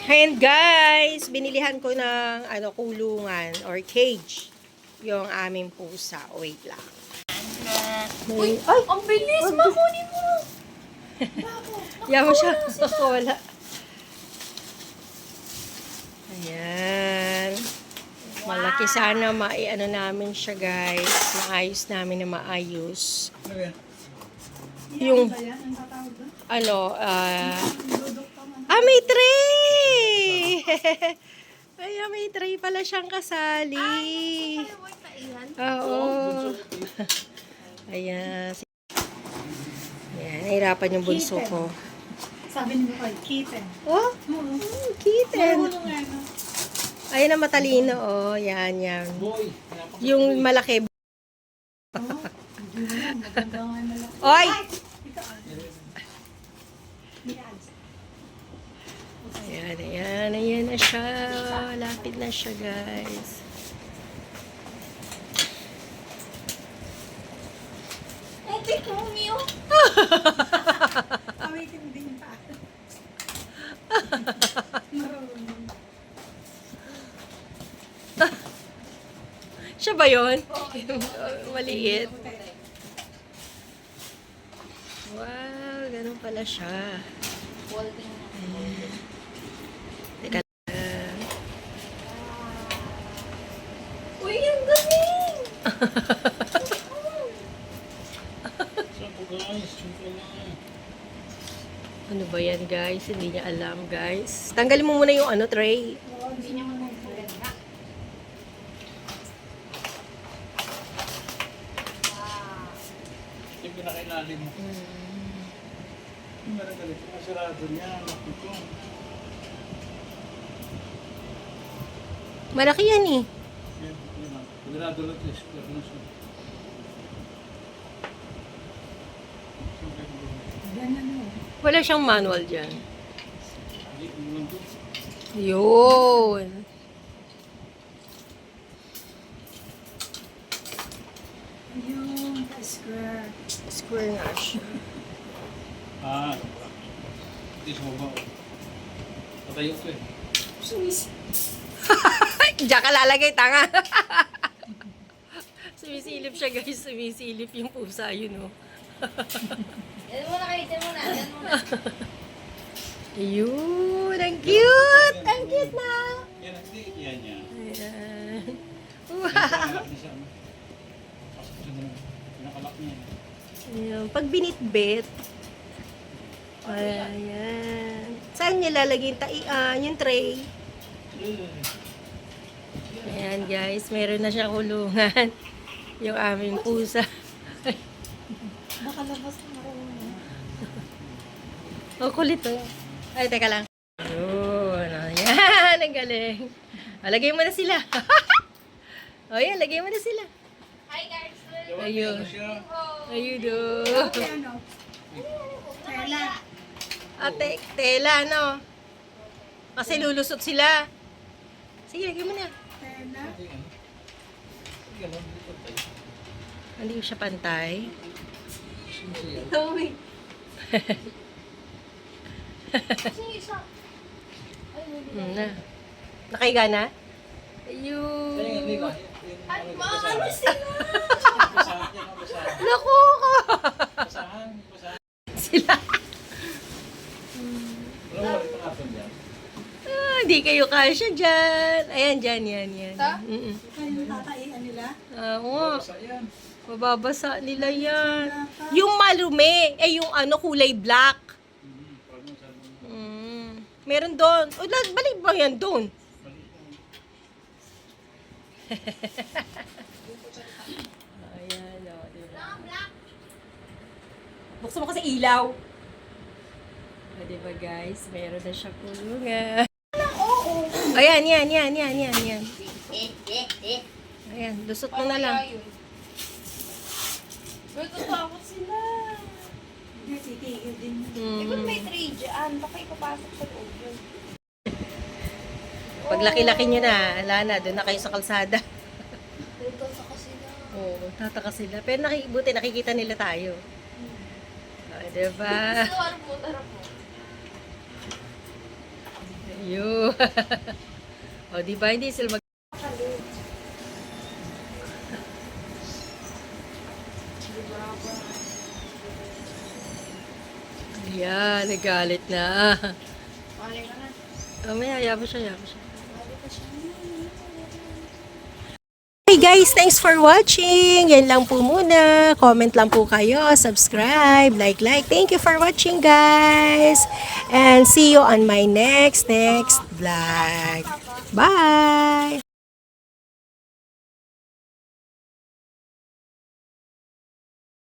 And guys, binilihan ko ng kulungan or cage yung aming pusa. Wait lang. Uy, Ay! ang bilis! Makunin mo! Yaman siya. Wala. Ayan. Malaki sana namin siya guys. Maayos namin na maayos. Yung may tray! Ay, may tray pala siyang kasali. Oo. Ayan. Ayan, nahirapan yung bunso ko. Sabi niyo kay kitten. Oh, kitten. Ano? Ayan ang matalino, oh. Yan, yan. Yung malaki. Maganda nga malaki. Oy! Ayan, ayan, ayan na siya. Lapit na siya, guys. Ang pick mo, Mio. Awitin din pa. Marunong. Siya ba yun? Maliit. Wow, ganun pala siya. Holding na. Ayan. Teka lang. Uy, ang galing! Ano ba yan, guys? Hindi niya alam, guys. Tanggalin mo muna yung tray. Hindi niya man maganda. Yung pinakailalim mo. Yung galit, masarado niya, nakito. Malaki yan eh. Yan, yun lang. Pagurado lang ito, square na siya. Ganyan o. Wala siyang manual dyan. Hindi, yun lang ito. Yun. Ayun, square. Square nga siya. Ah, hindi sa baba. Patayo ko eh. Diyan ka lalagay, tanga. Sumisilip siya, guys. Sumisilip yung pusa, yun, oh. Yan muna kayo, yan muna. Yan muna. Ayun, ang cute! Ang cute na! Yan, hindi, yan yan. Ayan. Wow! Pinakalak niya siya. Pasok siya na. Pinakalak niya. Ayan. Pag binitbit, ayan. Saan niya lalagay yung tray? Ayan, guys. Meron na siyang kulungan. Yung aming pusa. Nakalabas na marunong. Oh, kulit oh. Ay, teka lang. Ayun. Ayan, ang galing. O, lagay mo na sila. O, yan, lagay mo na sila. Hi, guys. Ayun. Ayun do. Ano? Tela. Ate, tela, no? Kasi lulusot sila. Sige, lagay mo na. Tela. Hindi ko siya pantay. Uy. Kasi isa. Ay, hindi Na. Nakahiga na? Ayun. At maano sila? Basahan yan, basahan. Naku ko. Basahan, basahan. Sila. Wala mo rin pangaton yan. Ah, hindi kayo kasya dyan. Ayan, dyan, yan, yan. Ta? Kayo tataian nila. Oo. Basa yan. Mababasa nila yan. Yung malumi, yung kulay black. Parang masyadong Meron doon. O, balik ba yan doon? Ayan, o, diba? Buksan mo kasi ilaw. O, diba guys? Meron na siya kulungan. Ayan, yan, yan, yan, yan, yan. Ayan, lusot mo na lang. Natatakot sila. Hindi, titiil din. Eh, ba't may tray dyan? Baka ipapasok sa loob yun. Pag laki-laki nyo na, ala na, doon na kayo sa kalsada. Nagtataka sila. Oo, tataka sila. Pero buti nakikita nila tayo. O, diba? Tara po, tara po. Ayun. O, di ba? Hindi sila Ayan, nagalit na. Wala ka na. Mamaya, yabo siya, yabo siya. Wala ka siya. Hey guys, thanks for watching. Yan lang po muna. Comment lang po kayo, subscribe, like. Thank you for watching guys. And see you on my next vlog. Bye!